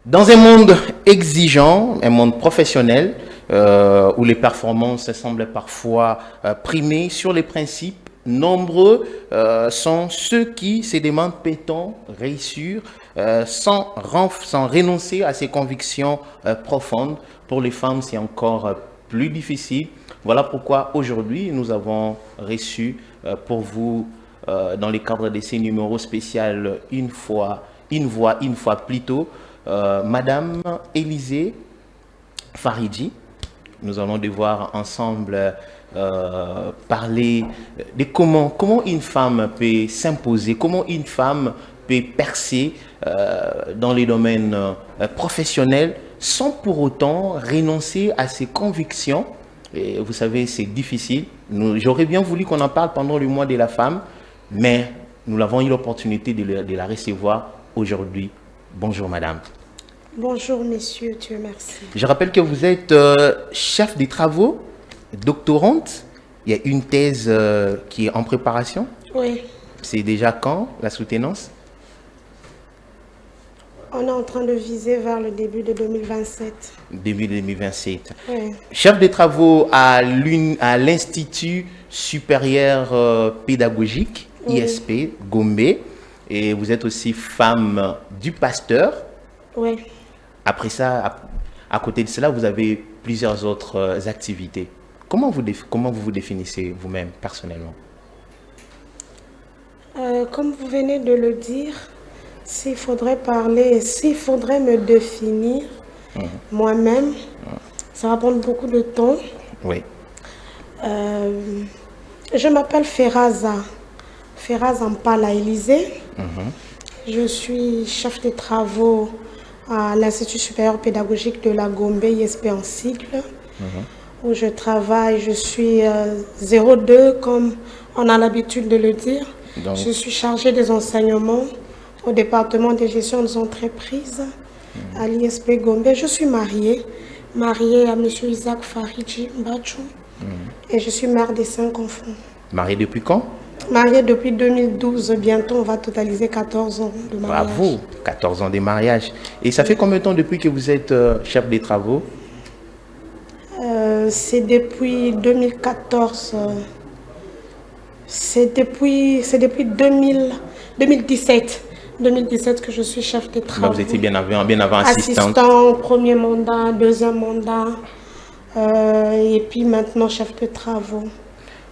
Dans un monde exigeant, un monde professionnel, où les performances semblent parfois primées sur les principes, nombreux sont ceux qui se demandent peut-on réussir sans renoncer à ses convictions profondes. Pour les femmes, c'est encore plus difficile. Voilà pourquoi aujourd'hui, nous avons reçu pour vous, dans le cadre de ces numéros spéciaux, une fois plus tôt, Madame Élisée Faridji. Nous allons devoir ensemble parler de comment une femme peut s'imposer, comment une femme peut percer dans les domaines professionnels sans pour autant renoncer à ses convictions. Et vous savez, c'est difficile. J'aurais bien voulu qu'on en parle pendant le mois de la femme, mais nous avons eu l'opportunité de la recevoir aujourd'hui. Bonjour madame. Bonjour messieurs, Dieu merci. Je rappelle que vous êtes chef des travaux, doctorante. Il y a une thèse qui est en préparation. Oui. C'est déjà quand la soutenance? On est en train de viser vers le début de 2027. Début 2027. Oui. Chef des travaux à l'Institut supérieur pédagogique, Oui. ISP, Gombe. Et vous êtes aussi femme du pasteur. Oui. Après ça, à côté de cela, vous avez plusieurs autres activités. Comment vous vous définissez vous-même personnellement? Comme vous venez de le dire, s'il faudrait me définir moi-même, ça va prendre beaucoup de temps. Oui. Je m'appelle Ferraza Mpala Élisée. Je suis chef de travaux à l'Institut supérieur pédagogique de la Gombe, ISP en sigle, où je travaille. Je suis 02, comme on a l'habitude de le dire. Donc, je suis chargée des enseignements au département de gestion des entreprises à l'ISP Gombe. Je suis mariée à M. Isaac Faridji Mbachou, et je suis mère de 5 enfants. Mariée depuis quand? Mariée depuis 2012, bientôt on va totaliser 14 ans de mariage. Bravo, 14 ans de mariage. Et ça fait combien de temps depuis que vous êtes chef des travaux? C'est depuis 2014. C'est depuis 2017. 2017 que je suis chef des travaux. Vous étiez bien avant assistante. Assistant, premier mandat, deuxième mandat, et puis maintenant chef de travaux.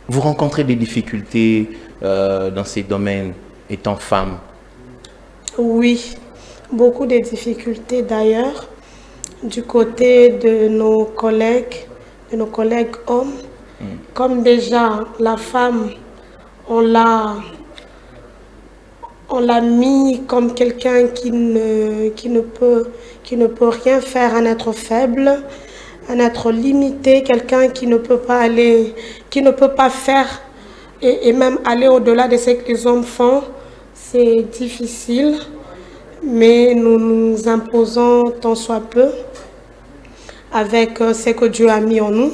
Vous rencontrez des difficultés dans ces domaines étant femme? Oui, beaucoup de difficultés d'ailleurs du côté de nos collègues hommes. Comme déjà la femme, on l'a mis comme quelqu'un qui ne peut rien faire, un être faible, un être limité, quelqu'un qui ne peut pas faire et même aller au-delà de ce que les hommes font. C'est difficile, mais nous nous imposons tant soit peu avec ce que Dieu a mis en nous.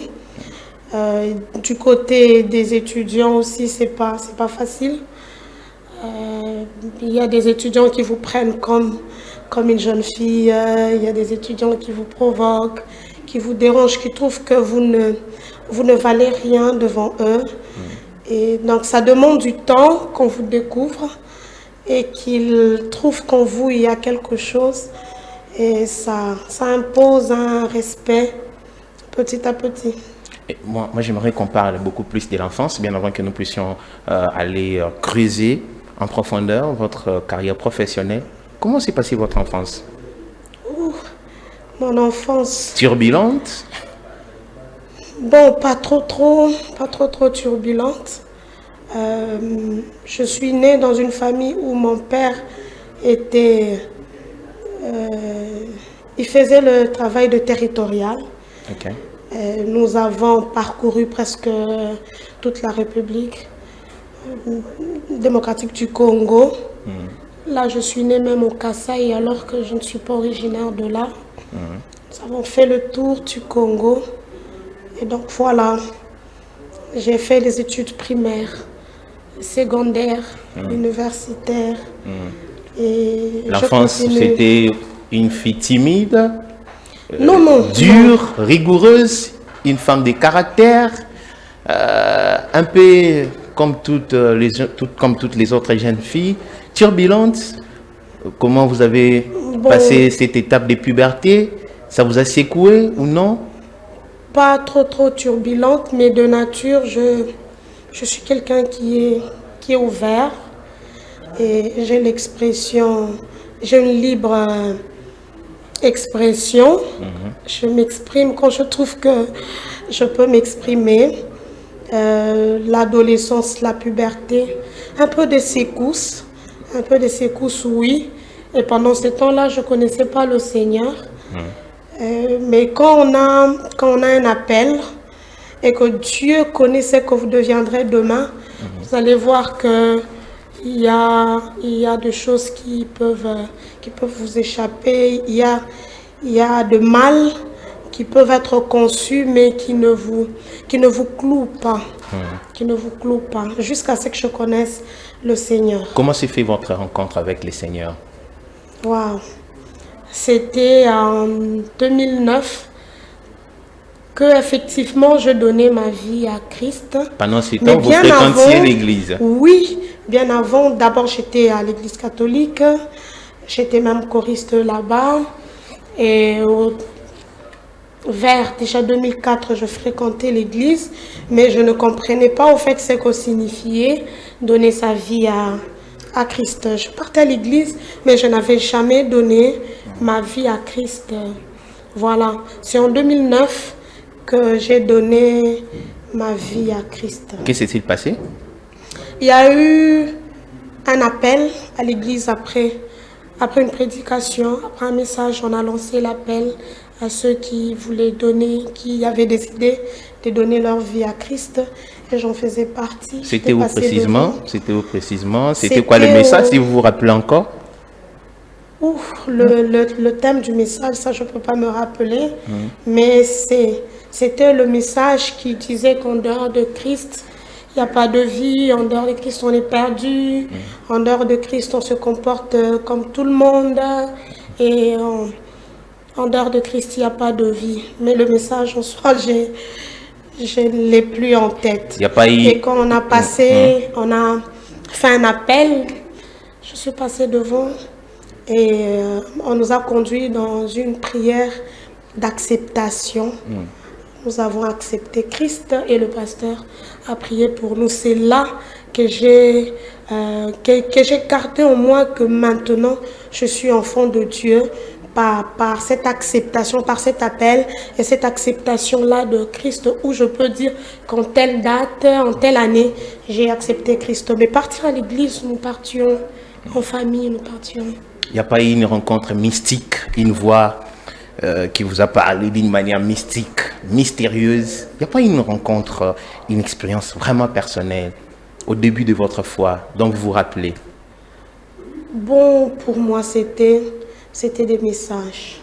Du côté des étudiants aussi, c'est pas facile. Il y a des étudiants qui vous prennent comme une jeune fille, il y a des étudiants qui vous provoquent, qui vous dérangent, qui trouvent que vous ne valez rien devant eux. Et donc ça demande du temps qu'on vous découvre et qu'ils trouvent qu'en vous il y a quelque chose. Et ça impose un respect petit à petit. Et moi j'aimerais qu'on parle beaucoup plus de l'enfance, bien avant que nous puissions aller creuser en profondeur votre carrière professionnelle. Comment s'est passée votre enfance? Mon enfance... Turbulente? Bon, pas trop turbulente. Je suis née dans une famille où mon père il faisait le travail de territorial. Okay. Nous avons parcouru presque toute la République démocratique du Congo. Là, je suis née même au Kasaï, alors que je ne suis pas originaire de là. Nous avons fait le tour du Congo. Et donc voilà, j'ai fait les études primaires, secondaires, universitaires. Et l'enfance, c'était une fille timide, Non. dure, rigoureuse, une femme de caractère, un peu comme toutes les autres jeunes filles, turbulente. Comment vous avez passé cette étape de puberté? Ça vous a secoué ou non? Pas trop turbulente, mais de nature, je suis quelqu'un qui est ouvert et j'ai une libre expression. Je m'exprime quand je trouve que je peux m'exprimer. L'adolescence, la puberté, un peu de secousses, oui. Et pendant ce temps-là, je ne connaissais pas le Seigneur. Mais quand on a un appel et que Dieu connaît ce que vous deviendrez demain, vous allez voir que il y a des choses qui peuvent vous échapper. Il y a de mal qui peuvent être conçus, mais qui ne vous clouent pas. Qui ne vous clouent pas. Jusqu'à ce que je connaisse le Seigneur. Comment s'est fait votre rencontre avec le Seigneur? Waouh! C'était en 2009 que effectivement je donnais ma vie à Christ. Pendant ce temps, vous fréquentiez l'église? Oui, bien avant. D'abord, j'étais à l'église catholique. J'étais même choriste là-bas. Et vers déjà 2004, je fréquentais l'église, mais je ne comprenais pas au fait ce que signifiait donner sa vie à Christ. Je partais à l'église, mais je n'avais jamais donné ma vie à Christ. Voilà, c'est en 2009 que j'ai donné ma vie à Christ. Qu'est-ce qui s'est passé? Il y a eu un appel à l'église après une prédication, après un message. On a lancé l'appel à ceux qui voulaient donner, qui avaient décidé de donner leur vie à Christ, et j'en faisais partie. C'était où précisément? C'était quoi le message, si vous vous rappelez encore? Le thème du message, ça je ne peux pas me rappeler, mais c'était le message qui disait qu'en dehors de Christ, il n'y a pas de vie, en dehors de Christ on est perdu, en dehors de Christ on se comporte comme tout le monde, et en dehors de Christ, il n'y a pas de vie. Mais le message en soi, je ne l'ai plus en tête. Et quand on a passé, on a fait un appel, je suis passée devant et on nous a conduits dans une prière d'acceptation. Nous avons accepté Christ et le pasteur a prié pour nous. C'est là que j'ai gardé en moi que maintenant, je suis enfant de Dieu. Par cette acceptation, par cet appel et cette acceptation-là de Christ, où je peux dire qu'en telle date, en telle année, j'ai accepté Christ. Mais partir à l'église, nous partions en famille, nous partions. Il n'y a pas eu une rencontre mystique, une voix qui vous a parlé d'une manière mystique, mystérieuse? Il n'y a pas eu une rencontre, une expérience vraiment personnelle au début de votre foi, dont vous vous rappelez? Bon, pour moi, c'était des messages,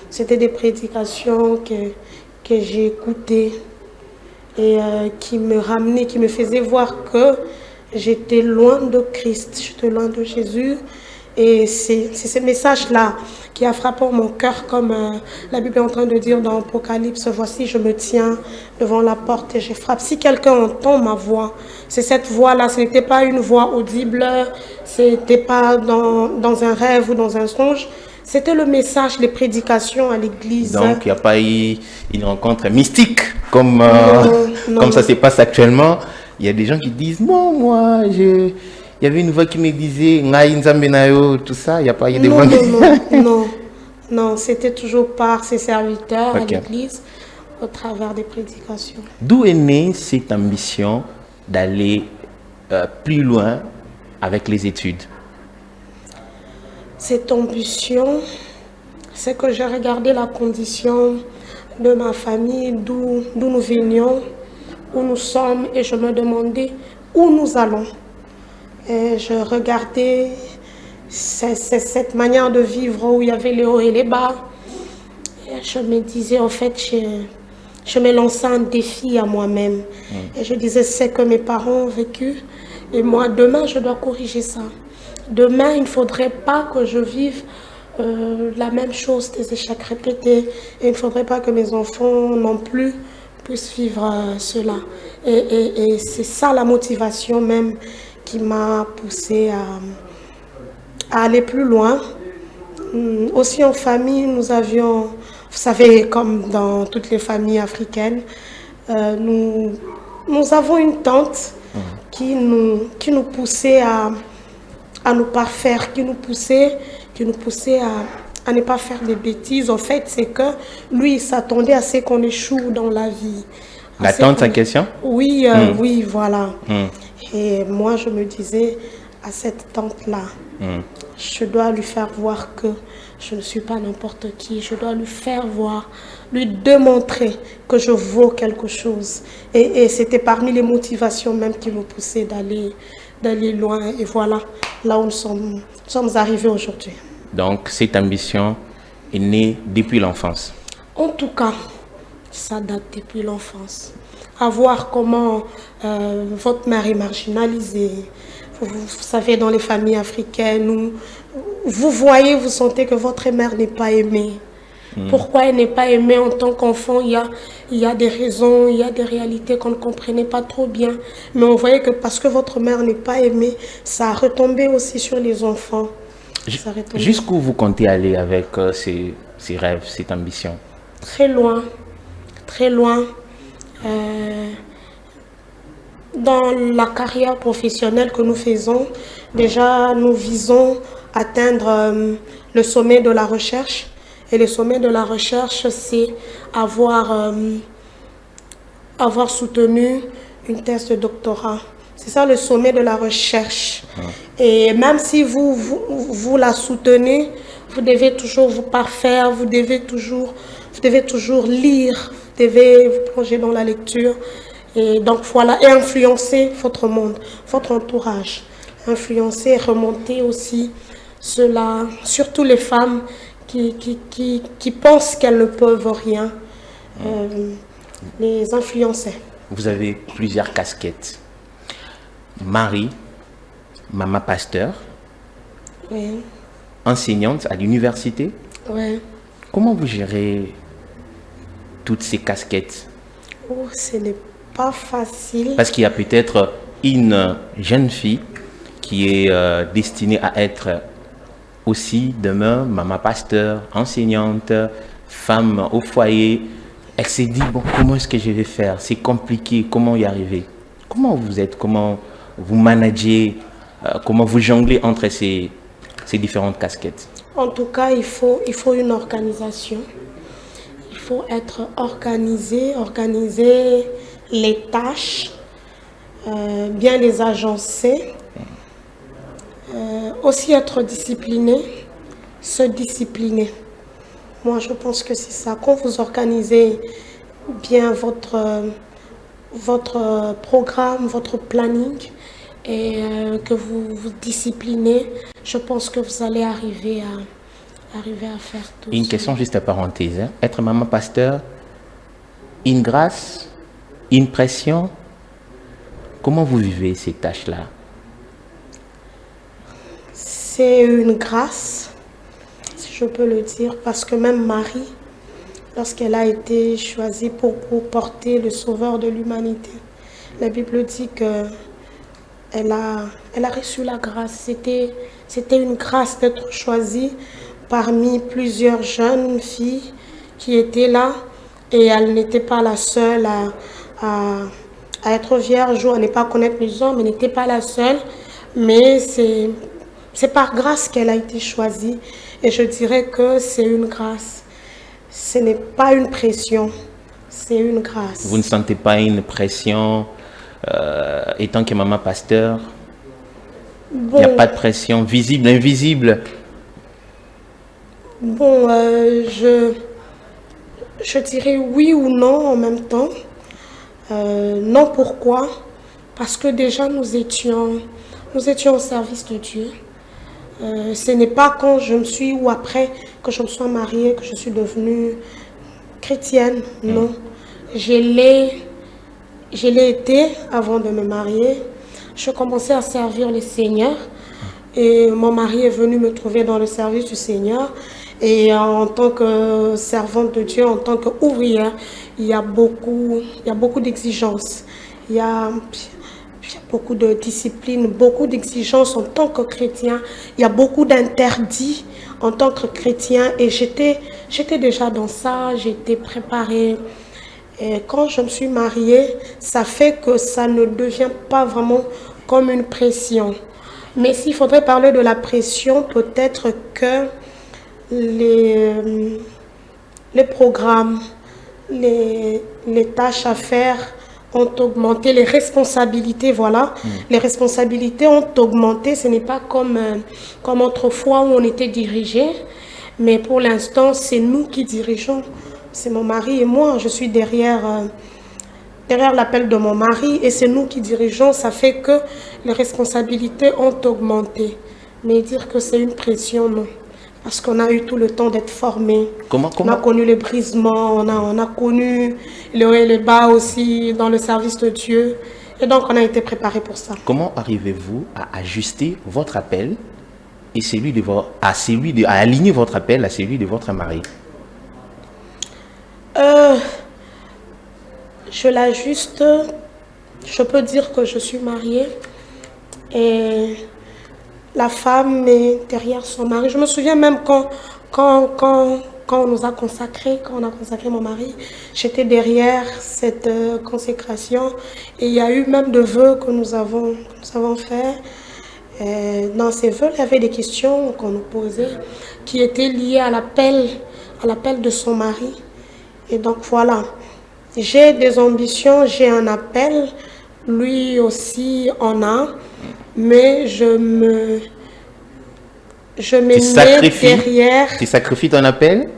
c'était des prédications que j'ai écoutées et qui me ramenaient, qui me faisaient voir que j'étais loin de Christ, j'étais loin de Jésus. Et c'est ce message-là qui a frappé mon cœur, comme la Bible est en train de dire dans Apocalypse, voici je me tiens devant la porte et je frappe. Si quelqu'un entend ma voix, c'est cette voix-là, ce n'était pas une voix audible, ce n'était pas dans un rêve ou dans un songe, c'était le message, les prédications à l'église. Donc il n'y a pas eu une rencontre mystique comme, non. Comme ça se passe actuellement. Il y a des gens qui disent, non, moi, il y avait une voix qui me disait, tout ça, il n'y a pas eu de voix. Non, c'était toujours par ses serviteurs à l'église, au travers des prédications. D'où est née cette ambition d'aller plus loin avec les études? Cette ambition, c'est que j'ai regardé la condition de ma famille, d'où nous venions, où nous sommes, et je me demandais où nous allons. Et je regardais cette manière de vivre où il y avait les hauts et les bas. Et je me disais, en fait, je me lançais un défi à moi-même. Et je disais, c'est que mes parents ont vécu. Et moi, demain, je dois corriger ça. Demain, il ne faudrait pas que je vive la même chose, des échecs répétés. Et il ne faudrait pas que mes enfants non plus puissent vivre cela. Et c'est ça la motivation même qui m'a poussée à aller plus loin. Aussi en famille, nous avions, vous savez, comme dans toutes les familles africaines, nous avons une tante qui nous poussait à nous parfaire, qui nous poussait à ne pas faire des bêtises. En fait, c'est que lui, il s'attendait à ce qu'on échoue dans la vie. La tante en question? Oui, oui, voilà. Et moi, je me disais, à cette tante-là, je dois lui faire voir que je ne suis pas n'importe qui. Je dois lui faire voir, lui démontrer que je vaux quelque chose. Et c'était parmi les motivations même qui me poussaient d'aller loin. Et voilà, là où nous sommes arrivés aujourd'hui. Donc, cette ambition est née depuis l'enfance? En tout cas, ça date depuis l'enfance. À voir comment votre mère est marginalisée. Vous savez, dans les familles africaines, où vous voyez, vous sentez que votre mère n'est pas aimée. Pourquoi elle n'est pas aimée en tant qu'enfant? Il y a des raisons, il y a des réalités qu'on ne comprenait pas trop bien. Mais on voyait que parce que votre mère n'est pas aimée, ça a retombé aussi sur les enfants. Jusqu'où vous comptez aller avec ces rêves, cette ambition? Très loin, très loin. Dans la carrière professionnelle que nous faisons, déjà nous visons atteindre le sommet de la recherche. Et le sommet de la recherche, c'est avoir soutenu une thèse de doctorat. C'est ça le sommet de la recherche. Et même si vous la soutenez, vous devez toujours vous parfaire, vous devez toujours lire, vous devez vous plonger dans la lecture. Et donc voilà, et influencer votre monde, votre entourage. Influencer et remonter aussi cela, surtout les femmes qui pensent qu'elles ne peuvent rien, les influencer. Vous avez plusieurs casquettes. Marie, maman pasteur, Oui. enseignante à l'université. Oui. Comment vous gérez toutes ces casquettes? Oh, ce n'est pas facile. Parce qu'il y a peut-être une jeune fille qui est destinée à être aussi demain maman pasteur, enseignante, femme au foyer. Elle s'est dit, bon, comment est-ce que je vais faire? C'est compliqué, comment y arriver? Comment vous êtes? Comment vous managez? Comment vous jonglez entre ces différentes casquettes? En tout cas, il faut une organisation. Il faut être organisé, organiser les tâches, bien les agencer. Aussi être discipliné, se discipliner. Moi, je pense que c'est ça. Quand vous organisez bien votre programme, votre planning, et que vous vous disciplinez, je pense que vous allez arriver à faire tout. Une question juste à parenthèse. Hein. Être maman pasteur, une grâce, une pression. Comment vous vivez ces tâches-là? C'est une grâce, si je peux le dire, parce que même Marie, lorsqu'elle a été choisie pour porter le sauveur de l'humanité, la Bible dit qu'elle a reçu la grâce. C'était une grâce d'être choisie parmi plusieurs jeunes filles qui étaient là, et elle n'était pas la seule à être vierge ou à ne pas connaître les hommes, elle n'était pas la seule, mais c'est par grâce qu'elle a été choisie, et je dirais que c'est une grâce. Ce n'est pas une pression, c'est une grâce. Vous ne sentez pas une pression étant que maman pasteur? Bon, il n'y a pas de pression visible, invisible? Bon, je dirais oui ou non en même temps. Non, pourquoi? Parce que déjà nous étions au service de Dieu. Ce n'est pas quand je me suis, ou après que je me sois mariée, que je suis devenue chrétienne. Non. Je l'ai été avant de me marier. Je commençais à servir le Seigneur. Et mon mari est venu me trouver dans le service du Seigneur. Et en tant que servante de Dieu, en tant qu'ouvrière, il y a beaucoup d'exigences. Il y a beaucoup de discipline, beaucoup d'exigences en tant que chrétien. Il y a beaucoup d'interdits en tant que chrétien. Et j'étais déjà dans ça, j'étais préparée. Et quand je me suis mariée, ça fait que ça ne devient pas vraiment comme une pression. Mais s'il faudrait parler de la pression, peut-être que les programmes, les tâches à faire ont augmenté, les responsabilités, voilà. Les responsabilités ont augmenté. Ce n'est pas comme autrefois où on était dirigé, mais pour l'instant, c'est nous qui dirigeons. C'est mon mari et moi. Je suis derrière l'appel de mon mari et c'est nous qui dirigeons. Ça fait que les responsabilités ont augmenté. Mais dire que c'est une pression, non. Parce qu'on a eu tout le temps d'être formés. On a connu les brisements, on a connu les hauts et les bas aussi dans le service de Dieu. Et donc, on a été préparés pour ça. Comment arrivez-vous à ajuster votre appel et à aligner votre appel à celui de votre mari? Je l'ajuste. Je peux dire que je suis mariée. Et la femme est derrière son mari. Je me souviens même quand on nous a consacrés, quand on a consacré mon mari, j'étais derrière cette consécration. Et il y a eu même de vœux que nous avons faits. Dans ces vœux, il y avait des questions qu'on nous posait qui étaient liées à l'appel de son mari. Et donc voilà, j'ai des ambitions, j'ai un appel, lui aussi en a, mais je me mets derrière. Tu sacrifies ton appel?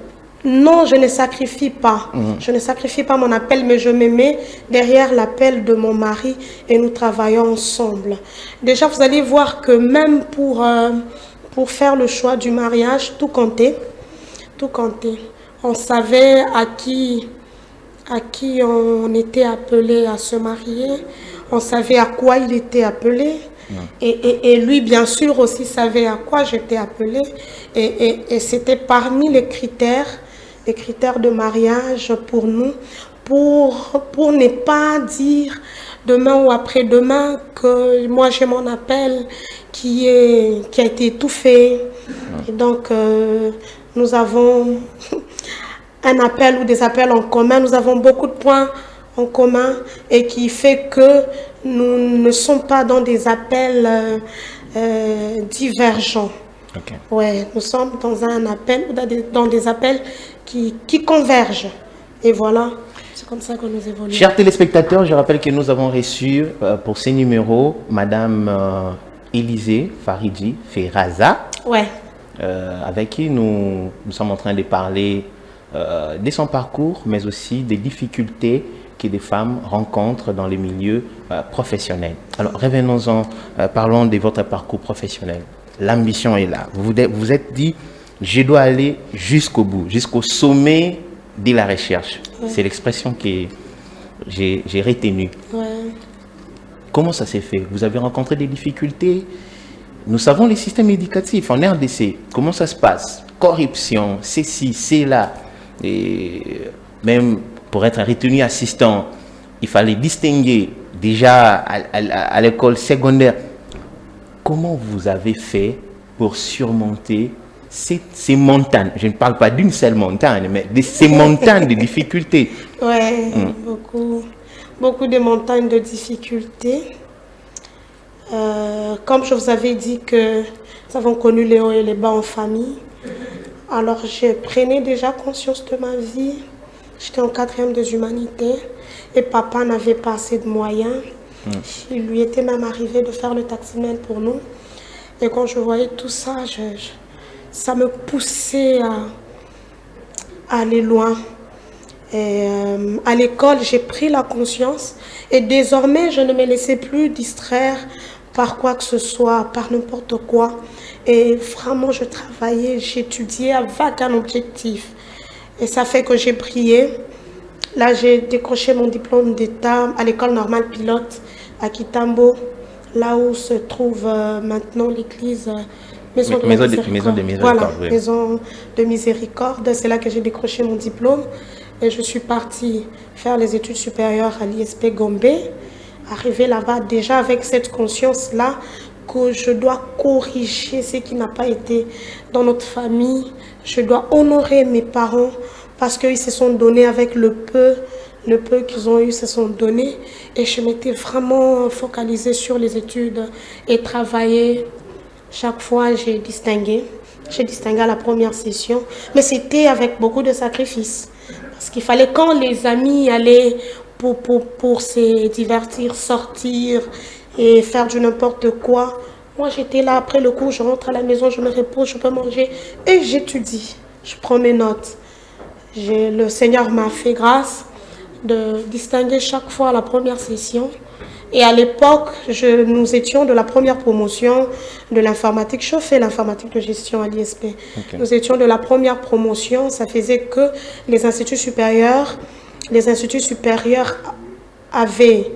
Non, je ne sacrifie pas. Je ne sacrifie pas mon appel, mais je me mets derrière l'appel de mon mari et nous travaillons ensemble. Déjà, vous allez voir que même pour faire le choix du mariage, tout comptait. Tout comptait. On savait à qui on était appelé à se marier. On savait à quoi il était appelé. Et lui, bien sûr, aussi savait à quoi j'étais appelée. Et c'était parmi les critères de mariage pour nous, pour ne pas dire demain ou après-demain que moi j'ai mon appel qui a été étouffé. Et donc, nous avons un appel ou des appels en commun. Nous avons beaucoup de points en commun et qui fait que nous ne sommes pas dans des appels divergents. Okay. Ouais, nous sommes dans un appel, dans des appels qui convergent. Et voilà, c'est comme ça que nous évoluons. Chers téléspectateurs, je rappelle que nous avons reçu pour ces numéros Madame Élisée Faridji Ferraza, ouais. Avec qui nous sommes en train de parler de son parcours, mais aussi des difficultés que des femmes rencontrent dans les milieux professionnels. Alors, revenons-en, parlons de votre parcours professionnel. L'ambition est là. Vous vous êtes dit, je dois aller jusqu'au bout, jusqu'au sommet de la recherche. Ouais. C'est l'expression que j'ai retenue. Ouais. Comment ça s'est fait? Vous avez rencontré des difficultés? Nous savons les systèmes éducatifs en RDC. Comment ça se passe? Corruption, c'est ci, c'est là. Et même pour être retenu assistant, il fallait distinguer déjà à l'école secondaire. Comment vous avez fait pour surmonter ces montagnes? Je ne parle pas d'une seule montagne, mais de ces montagnes de difficultés. Oui, beaucoup de montagnes de difficultés. Comme je vous avais dit que nous avons connu les hauts et les bas en famille, alors je prenais déjà conscience de ma vie. J'étais en 4e des humanités et papa n'avait pas assez de moyens. Il lui était même arrivé de faire le taximène pour nous. Et quand je voyais tout ça, ça me poussait à aller loin. Et à l'école, j'ai pris la conscience et désormais, je ne me laissais plus distraire par quoi que ce soit, par n'importe quoi. Et vraiment, je travaillais, j'étudiais avec un objectif. Et ça fait que j'ai brillé. Là, j'ai décroché mon diplôme d'État à l'école normale pilote à Kitambo là où se trouve maintenant l'église Maison de Maison Miséricorde. Maison de Miséricorde, Voilà, oui. Maison de Miséricorde. C'est là que j'ai décroché mon diplôme. Et je suis partie faire les études supérieures à l'ISP Gombe. Arrivée là-bas déjà avec cette conscience-là que je dois corriger ce qui n'a pas été dans notre famille. Je dois honorer mes parents parce qu'ils se sont donnés avec le peu qu'ils ont eu, se sont donnés. Et je m'étais vraiment focalisée sur les études et travaillé. Chaque fois, j'ai distingué. J'ai distingué à la première session. Mais c'était avec beaucoup de sacrifices. Parce qu'il fallait, quand les amis allaient pour se divertir, sortir et faire du n'importe quoi, moi j'étais là après le cours, je rentre à la maison, je me repose, je peux manger et j'étudie. Je prends mes notes. Le Seigneur m'a fait grâce de distinguer chaque fois la première session. Et à l'époque, nous étions de la première promotion de l'informatique. Je fais l'informatique de gestion à l'ISP. Okay. Nous étions de la première promotion. Ça faisait que les instituts supérieurs avaient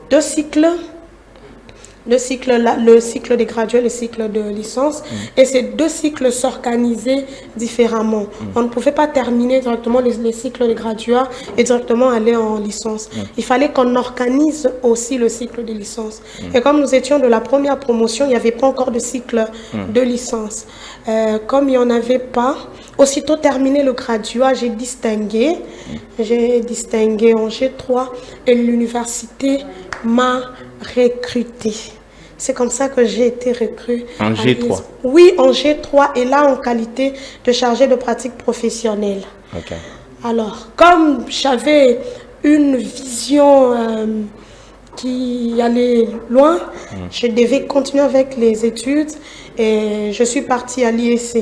2 cycles. Le cycle des gradués, le cycle de licence. Et ces 2 cycles s'organisaient différemment. On ne pouvait pas terminer directement les cycles de graduats et directement aller en licence. Il fallait qu'on organise aussi le cycle de licence. Et comme nous étions de la première promotion, il n'y avait pas encore de cycle de licence. Comme il n'y en avait pas, aussitôt terminé le graduat, j'ai distingué en G3 et l'université m'a recruté. C'est comme ça que j'ai été recrutée. En G3? Oui, en G3 et là en qualité de chargée de pratique professionnelle. Okay. Alors, comme j'avais une vision qui allait loin, je devais continuer avec les études et je suis partie à l'ISP.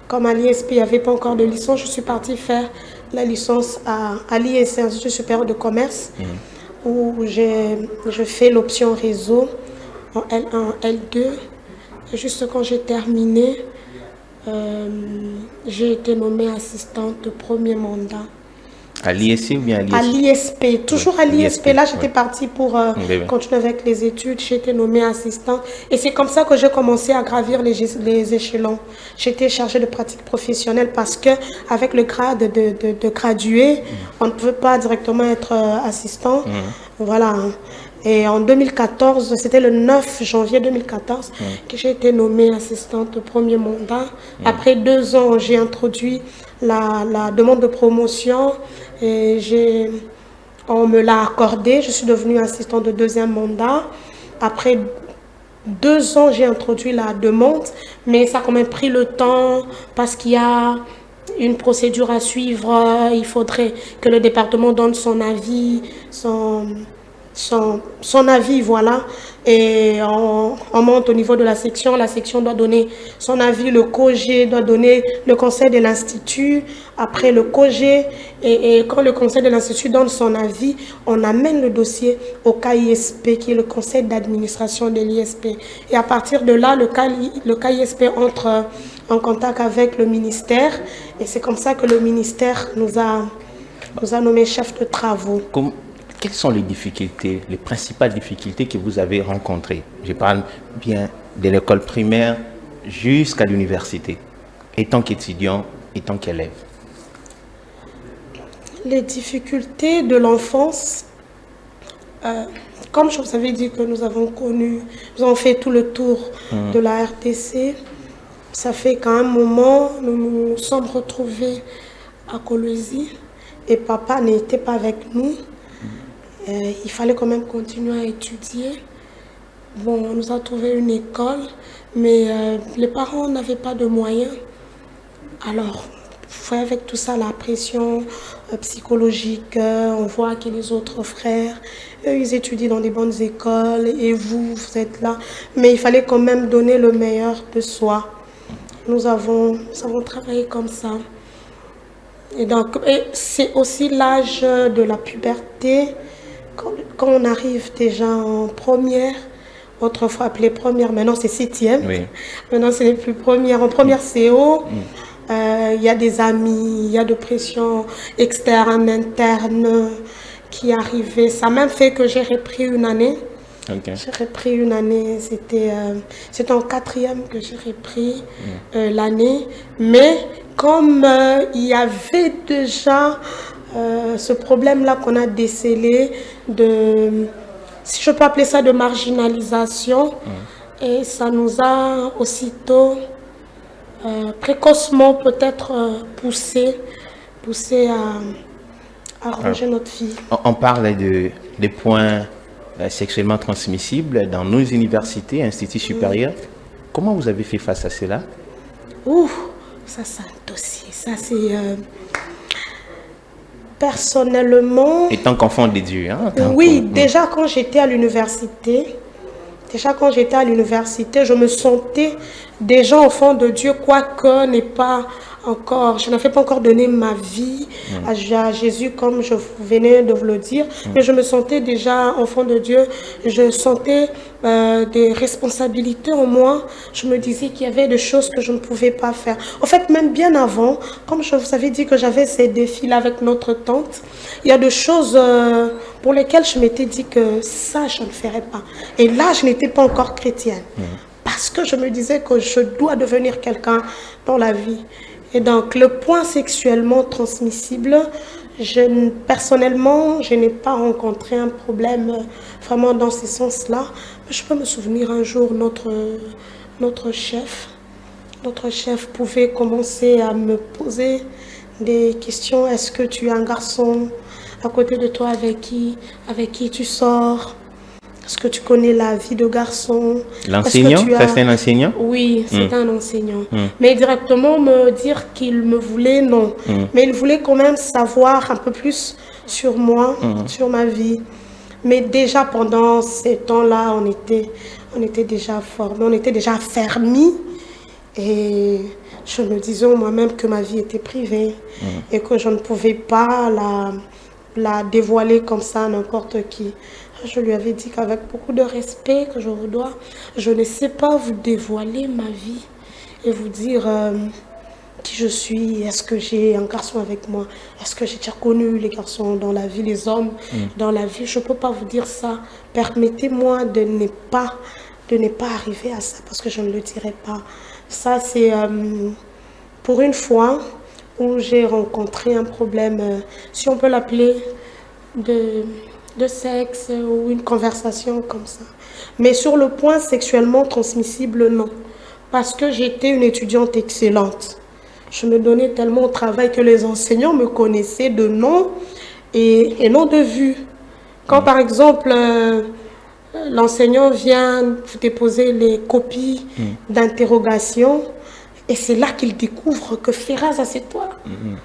Comme à l'ISP, il n'y avait pas encore de licence, je suis partie faire la licence à l'ISP, Institut supérieur de commerce. Où je fais l'option réseau en L1, L2. Et juste quand j'ai terminé, j'ai été nommée assistante de premier mandat. À l'ISP ou bien à l'ISP? À l'ISP, toujours à l'ISP. Là, j'étais partie pour continuer avec les études. J'ai été nommée assistante. Et c'est comme ça que j'ai commencé à gravir les échelons. J'étais chargée de pratique professionnelle parce qu'avec le grade de gradué, on ne peut pas directement être assistant. Voilà. Et en 2014, c'était le 9 janvier 2014 que j'ai été nommée assistante de premier mandat. Après 2 ans, j'ai introduit la demande de promotion et on me l'a accordé. Je suis devenue assistante de 2e mandat. Après 2 ans, j'ai introduit la demande, mais ça a quand même pris le temps parce qu'il y a une procédure à suivre. Il faudrait que le département donne son avis, son avis, voilà, et on monte au niveau de la section doit donner son avis, le COG doit donner le conseil de l'institut, après le COG, et quand le conseil de l'institut donne son avis, on amène le dossier au KISP, qui est le conseil d'administration de l'ISP, et à partir de là, le KISP entre en contact avec le ministère, et c'est comme ça que le ministère nous a nommé chef de travaux. Quelles sont les difficultés, les principales difficultés que vous avez rencontrées? Je parle bien de l'école primaire jusqu'à l'université, étant qu'étudiant, étant qu'élève. Les difficultés de l'enfance, comme je vous avais dit que nous avons fait tout le tour de la RDC. Ça fait qu'à un moment, nous nous sommes retrouvés à Kolwezi et papa n'était pas avec nous. Il fallait quand même continuer à étudier. Bon, on nous a trouvé une école, mais les parents n'avaient pas de moyens. Alors, avec tout ça, la pression psychologique, on voit que les autres frères, eux, ils étudient dans des bonnes écoles et vous êtes là. Mais il fallait quand même donner le meilleur de soi. Nous avons travaillé comme ça. Et c'est aussi l'âge de la puberté. Quand on arrive déjà en première, autrefois appelée première, maintenant c'est 6e. Oui. Maintenant c'est plus première. En première CO, il y a des amis, il y a de pression externe, interne qui arrivaient. Ça a même fait que j'ai repris une année Ok. J'ai repris une année, c'était en quatrième que j'ai repris l'année. Mais comme il y avait déjà ce problème-là qu'on a décelé de, si je peux appeler ça de marginalisation, et ça nous a aussitôt précocement peut-être poussé à ranger notre vie. On parle des points sexuellement transmissibles dans nos universités, instituts supérieurs. Comment vous avez fait face à cela? Ouh, ça c'est un dossier. Ça c'est personnellement. Étant qu'enfant de Dieu, hein? Oui, déjà quand j'étais à l'université, je me sentais déjà enfant de Dieu, quoique je n'avais pas encore donné ma vie à Jésus comme je venais de vous le dire, mais je me sentais déjà enfant de Dieu. Je sentais des responsabilités en moi. Je me disais qu'il y avait des choses que je ne pouvais pas faire. En fait, même bien avant, comme je vous avais dit que j'avais ces défis-là avec notre tante, il y a des choses pour lesquelles je m'étais dit que ça, je ne ferais pas. Et là, je n'étais pas encore chrétienne. Parce que je me disais que je dois devenir quelqu'un dans la vie. Et donc, le point sexuellement transmissible, personnellement, je n'ai pas rencontré un problème vraiment dans ce sens-là. Mais je peux me souvenir un jour, notre chef pouvait commencer à me poser des questions. Est-ce que tu as un garçon à côté de toi avec qui tu sors? Est-ce que tu connais la vie de garçon? L'enseignant? Ça, c'est un enseignant? Oui, c'est un enseignant. Mais directement me dire qu'il me voulait, non. Mais il voulait quand même savoir un peu plus sur moi, sur ma vie. Mais déjà pendant ces temps-là, on était déjà formés, on était déjà affermis. Et je me disais moi-même que ma vie était privée et que je ne pouvais pas la dévoiler comme ça à n'importe qui. Je lui avais dit qu'avec beaucoup de respect que je vous dois, je ne sais pas vous dévoiler ma vie et vous dire qui je suis. Est-ce que j'ai un garçon avec moi? Est-ce que j'ai déjà connu les garçons dans la vie, les hommes dans la vie? Je ne peux pas vous dire ça. Permettez-moi de ne pas arriver à ça parce que je ne le dirai pas. Ça, c'est pour une fois où j'ai rencontré un problème, si on peut l'appeler, de sexe ou une conversation comme ça. Mais sur le point sexuellement transmissible, non. Parce que j'étais une étudiante excellente. Je me donnais tellement au travail que les enseignants me connaissaient de nom et non de vue. Quand par exemple, l'enseignant vient vous déposer les copies d'interrogation, et c'est là qu'il découvre que Ferraz, c'est toi.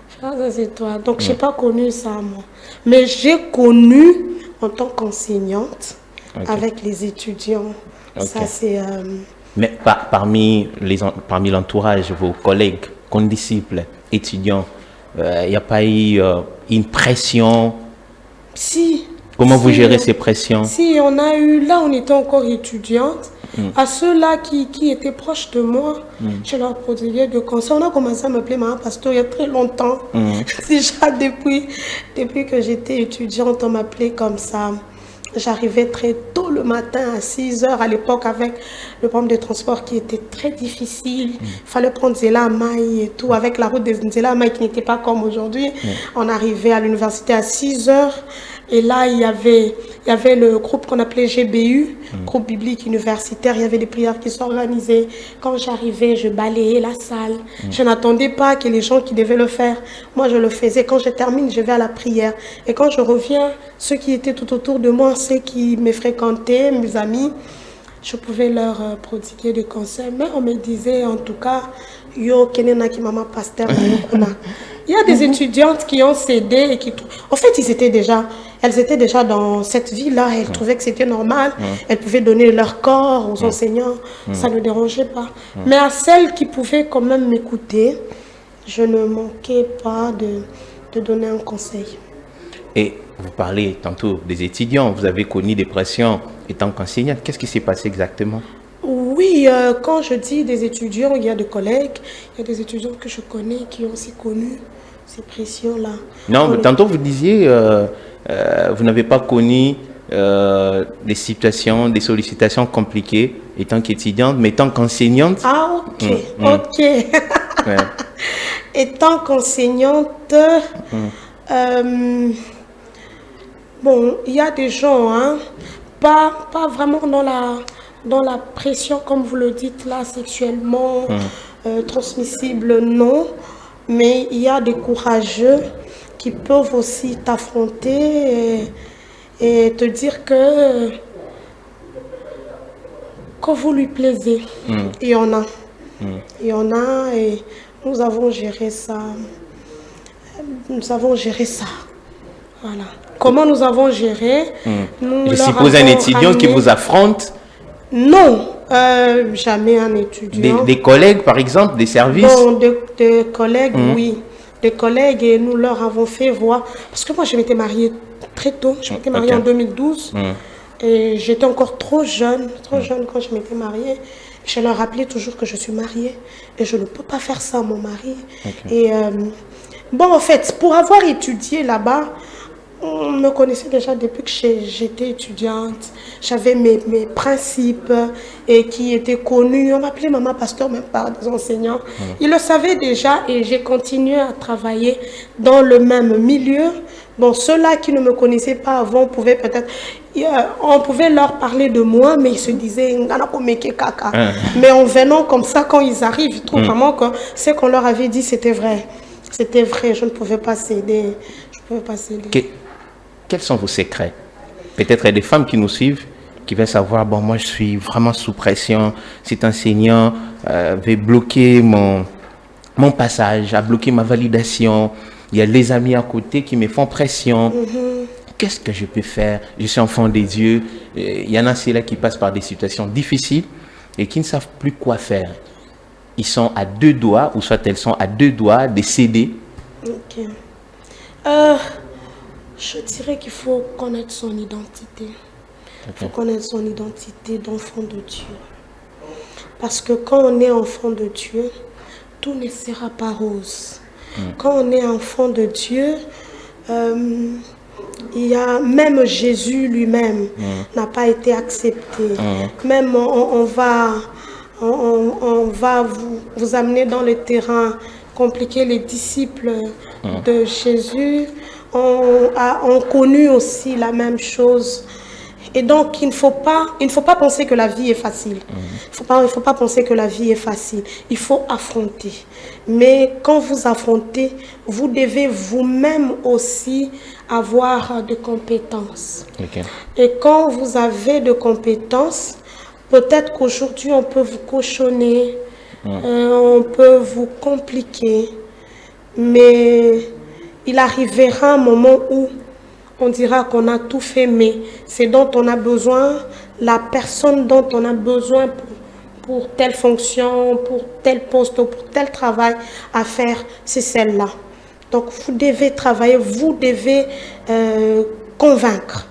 Ferraz, c'est toi. Donc, je n'ai pas connu ça, moi. Mais j'ai connu en tant qu'enseignante avec les étudiants. Ça, c'est... Mais parmi l'entourage, vos collègues, condisciples, étudiants, il n'y a pas eu une pression? Si. Comment vous gérez ces pressions? Si, on a eu... Là, on était encore étudiante. À ceux-là qui étaient proches de moi, je leur prodiguais de conseils. On a commencé à m'appeler Maman Pasteur il y a très longtemps. Déjà, depuis que j'étais étudiante, on m'appelait comme ça. J'arrivais très tôt le matin à 6 h à l'époque avec le problème de transport qui était très difficile. Il fallait prendre Zéla à Maï et tout. Avec la route de Zéla à Maï qui n'était pas comme aujourd'hui. On arrivait à l'université à 6 h. Et là, il y avait le groupe qu'on appelait GBU, groupe biblique universitaire. Il y avait des prières qui s'organisaient. Quand j'arrivais, je balayais la salle. Je n'attendais pas que les gens qui devaient le faire, moi je le faisais. Quand je termine, je vais à la prière. Et quand je reviens, ceux qui étaient tout autour de moi, ceux qui me fréquentaient, mes amis, je pouvais leur prodiguer des conseils. Mais on me disait en tout cas, yo, kenena ki Maman Pasteur. Il y a des étudiantes qui ont cédé et qui... En fait, elles étaient déjà dans cette vie-là. Elles trouvaient que c'était normal. Elles pouvaient donner leur corps aux enseignants. Ça ne dérangeait pas. Mais à celles qui pouvaient quand même m'écouter, je ne manquais pas de donner un conseil. Et vous parlez tantôt des étudiants. Vous avez connu des pressions étant qu'enseignante. Qu'est-ce qui s'est passé exactement? Oui, quand je dis des étudiants, il y a des collègues, il y a des étudiants que je connais qui ont aussi connu ces pressions-là. Non, tantôt vous disiez, vous n'avez pas connu des situations, des sollicitations compliquées, étant qu'étudiante, mais tant qu'enseignante. Ah, ok, ok. Ouais. Étant qu'enseignante, bon, il y a des gens, hein, pas vraiment dans la pression, comme vous le dites là, sexuellement, transmissible, non. Mais il y a des courageux qui peuvent aussi t'affronter et te dire que vous lui plaisez. Il y en a. Il y en a et nous avons géré ça. Nous avons géré ça. Voilà. Comment nous avons géré? Je suppose un étudiant qui vous affronte. Non, jamais un étudiant. Des collègues, par exemple, des services? Bon, des collègues, oui. Des collègues, et nous leur avons fait voir. Parce que moi, je m'étais mariée très tôt. Je m'étais mariée en 2012. Et j'étais encore trop jeune quand je m'étais mariée. Je leur rappelais toujours que je suis mariée. Et je ne peux pas faire ça à mon mari. Et bon, en fait, pour avoir étudié là-bas, on me connaissait déjà depuis que j'étais étudiante. J'avais mes principes et qui étaient connus. On m'appelait maman pasteur même par des enseignants. Ils le savaient déjà et j'ai continué à travailler dans le même milieu. Bon, ceux-là qui ne me connaissaient pas avant pouvaient peut-être... on pouvait leur parler de moi, mais ils se disaient mais en venant comme ça, quand ils arrivent, ils trouvent vraiment que ce qu'on leur avait dit, c'était vrai. C'était vrai, je ne pouvais pas céder. Je ne pouvais pas céder. Quels sont vos secrets? Peut-être il y a des femmes qui nous suivent, qui veulent savoir, bon, moi je suis vraiment sous pression, cet enseignant veut bloquer mon passage, a bloqué ma validation, il y a les amis à côté qui me font pression. Qu'est-ce que je peux faire? Je suis enfant des dieux. Il y en a ceux-là qui passent par des situations difficiles et qui ne savent plus quoi faire. Ils sont à deux doigts, ou soit elles sont à deux doigts de céder. Ok. Je dirais qu'il faut connaître son identité. Il faut connaître son identité d'enfant de Dieu. Parce que quand on est enfant de Dieu, tout ne sera pas rose. Quand on est enfant de Dieu, il y a même Jésus lui-même n'a pas été accepté. Même on va vous amener dans le terrain compliqué. Les disciples de Jésus ont connu aussi la même chose. Et donc, il ne faut pas penser que la vie est facile. Il ne faut pas penser que la vie est facile. Il faut affronter. Mais quand vous affrontez, vous devez vous-même aussi avoir de compétences. Et quand vous avez de compétences, peut-être qu'aujourd'hui, on peut vous cochonner, on peut vous compliquer, mais il arrivera un moment où on dira qu'on a tout fait, mais c'est dont on a besoin, la personne dont on a besoin pour telle fonction, pour tel poste, pour tel travail à faire, c'est celle-là. Donc vous devez travailler, vous devez convaincre.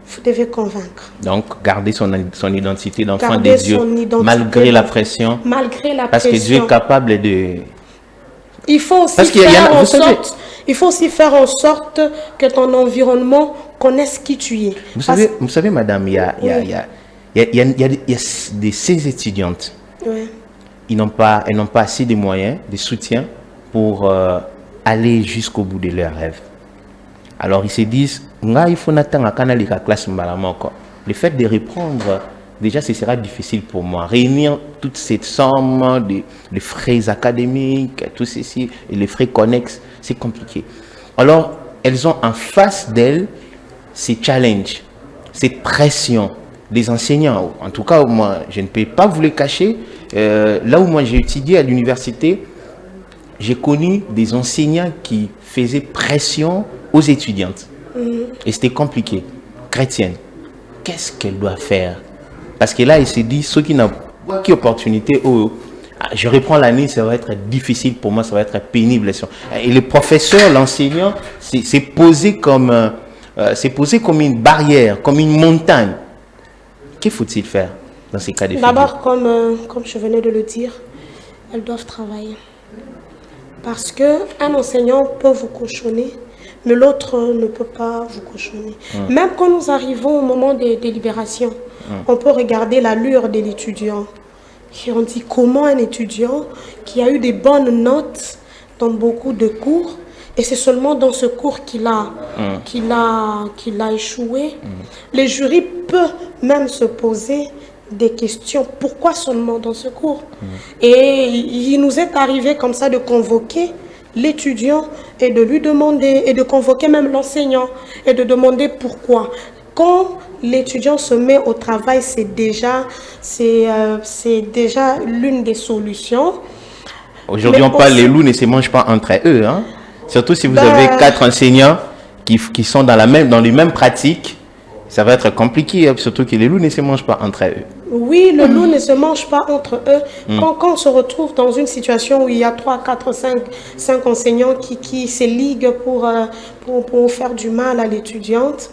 Vous devez convaincre. Donc, garder son identité d'enfant de Dieu, malgré la pression. Malgré la parce pression. Que Dieu est capable de... Il faut aussi faire en sorte que ton environnement connaisse qui tu es. Vous savez, madame, il y a ces étudiantes. Elles n'ont pas assez de moyens, de soutien pour aller jusqu'au bout de leurs rêves. Alors, ils se disent, il faut attendre la classe. Le fait de reprendre, déjà, ce sera difficile pour moi. Réunir toute cette somme, les frais académiques, tout ceci, et les frais connexes, c'est compliqué. Alors, elles ont en face d'elles ces challenges, cette pression des enseignants. En tout cas, moi, je ne peux pas vous le cacher. Là où moi j'ai étudié à l'université, j'ai connu des enseignants qui faisaient pression aux étudiantes. Et c'était compliqué. Chrétienne, qu'est-ce qu'elle doit faire? Parce que là, il se dit, ceux qui n'ont pas d'opportunité, je reprends l'année, ça va être difficile pour moi, ça va être pénible. Et le professeur, l'enseignant, c'est posé comme une barrière, comme une montagne. Que faut-il faire dans ces cas de figure? D'abord, comme je venais de le dire, elles doivent travailler. Parce qu'un enseignant peut vous cochonner, mais l'autre ne peut pas vous cautionner. Même quand nous arrivons au moment des délibérations, on peut regarder l'allure de l'étudiant. Et on dit comment un étudiant qui a eu des bonnes notes dans beaucoup de cours, et c'est seulement dans ce cours qu'il a échoué. Les jurys peuvent même se poser des questions. Pourquoi seulement dans ce cours? Et il nous est arrivé comme ça de convoquer l'étudiant et de lui demander, et de convoquer même l'enseignant, et de demander pourquoi. Quand l'étudiant se met au travail, c'est déjà l'une des solutions. Aujourd'hui, on parle, les loups ne se mangent pas entre eux. Hein? Surtout si vous avez 4 enseignants qui sont dans les mêmes pratiques, ça va être compliqué, surtout que les loups ne se mangent pas entre eux. Oui, le loup ne se mange pas entre eux. Quand on se retrouve dans une situation où il y a 3, 4, 5 enseignants qui se liguent pour faire du mal à l'étudiante,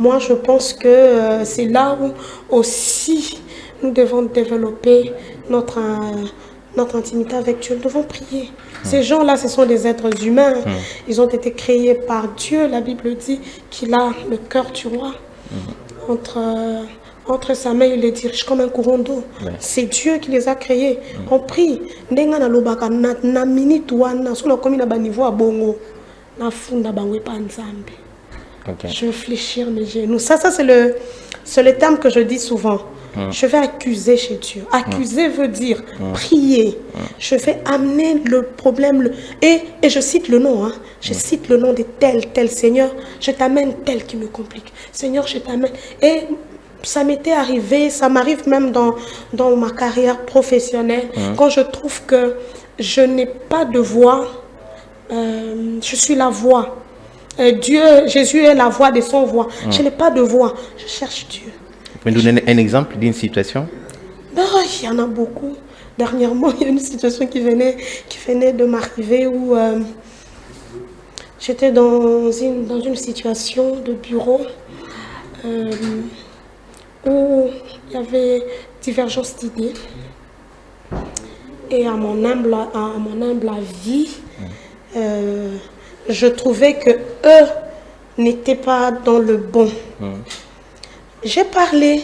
moi je pense que c'est là où aussi nous devons développer notre intimité avec Dieu. Nous devons prier. Ces gens-là, ce sont des êtres humains. Ils ont été créés par Dieu. La Bible dit qu'il a le cœur du roi. Entre sa main, il est dirige comme un courant d'eau. C'est Dieu qui les a créés. On prie. Je vais fléchir mes genoux. Ça c'est le terme que je dis souvent. Je vais accuser chez Dieu. Accuser veut dire prier. Je vais amener le problème. Et je cite le nom. Je cite le nom de tel Seigneur. Je t'amène tel qui me complique. Seigneur, je t'amène. Et ça m'était arrivé, ça m'arrive même dans ma carrière professionnelle. Quand je trouve que je n'ai pas de voix, je suis la voix. Jésus est la voix de son voix. Je n'ai pas de voix. Je cherche Dieu. Vous pouvez nous donner un exemple d'une situation? Il y en a beaucoup. Dernièrement, il y a une situation qui venait de m'arriver où j'étais dans une situation de bureau où il y avait divergence d'idées. Et à mon humble avis, je trouvais que eux n'étaient pas dans le bon. J'ai parlé,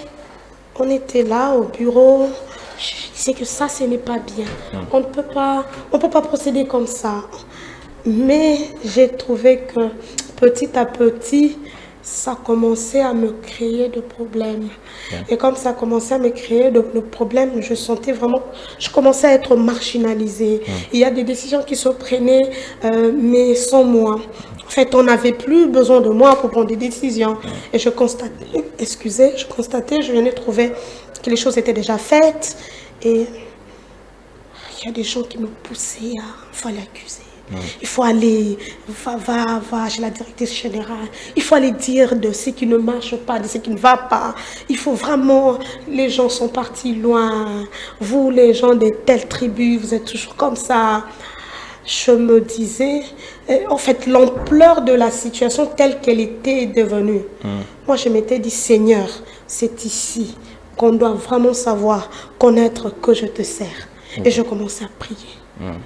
on était là au bureau, je disais que ça, ce n'est pas bien. On ne peut pas procéder comme ça. Mais j'ai trouvé que petit à petit, ça commençait à me créer de problèmes. Et comme ça commençait à me créer de problèmes, je sentais vraiment, je commençais à être marginalisée. Il y a des décisions qui se prenaient, mais sans moi. En fait, on n'avait plus besoin de moi pour prendre des décisions. Et je constatais, je venais trouver que les choses étaient déjà faites. Et il y a des gens qui me poussaient à fallait accuser. Il faut aller, va chez la directrice générale. Il faut aller dire de ce qui ne marche pas, de ce qui ne va pas. Il faut vraiment, les gens sont partis loin. Vous, les gens de telle tribu, vous êtes toujours comme ça. Je me disais, en fait, l'ampleur de la situation telle qu'elle était devenue. Moi, je m'étais dit, Seigneur, c'est ici qu'on doit vraiment savoir, connaître que je te sers. Et je commençais à prier.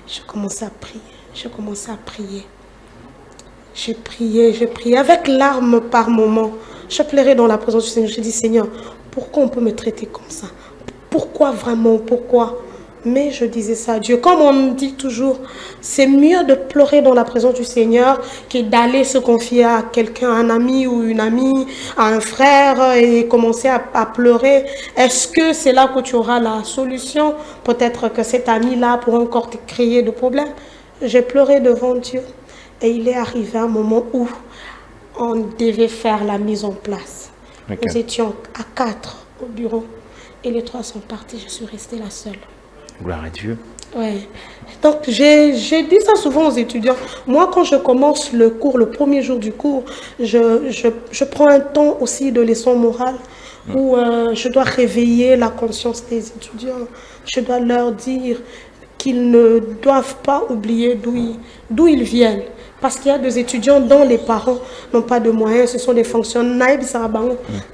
Je commençais à prier. J'ai prié avec larmes par moments. Je pleurais dans la présence du Seigneur. Je dis, Seigneur, pourquoi on peut me traiter comme ça? Pourquoi vraiment? Pourquoi? Mais je disais ça à Dieu. Comme on dit toujours, c'est mieux de pleurer dans la présence du Seigneur que d'aller se confier à quelqu'un, un ami ou une amie, à un frère et commencer à pleurer. Est-ce que c'est là que tu auras la solution? Peut-être que cet ami-là pourra encore te créer de problèmes. J'ai pleuré devant Dieu et il est arrivé un moment où on devait faire la mise en place. Nous étions à 4 au bureau et les 3 sont partis. Je suis restée la seule. Gloire à Dieu. Ouais. Donc, j'ai dit ça souvent aux étudiants. Moi, quand je commence le cours, le premier jour du cours, je prends un temps aussi de leçon morale où je dois réveiller la conscience des étudiants. Je dois leur dire qu'ils ne doivent pas oublier d'où ils viennent. Parce qu'il y a des étudiants dont les parents n'ont pas de moyens, ce sont des fonctionnaires.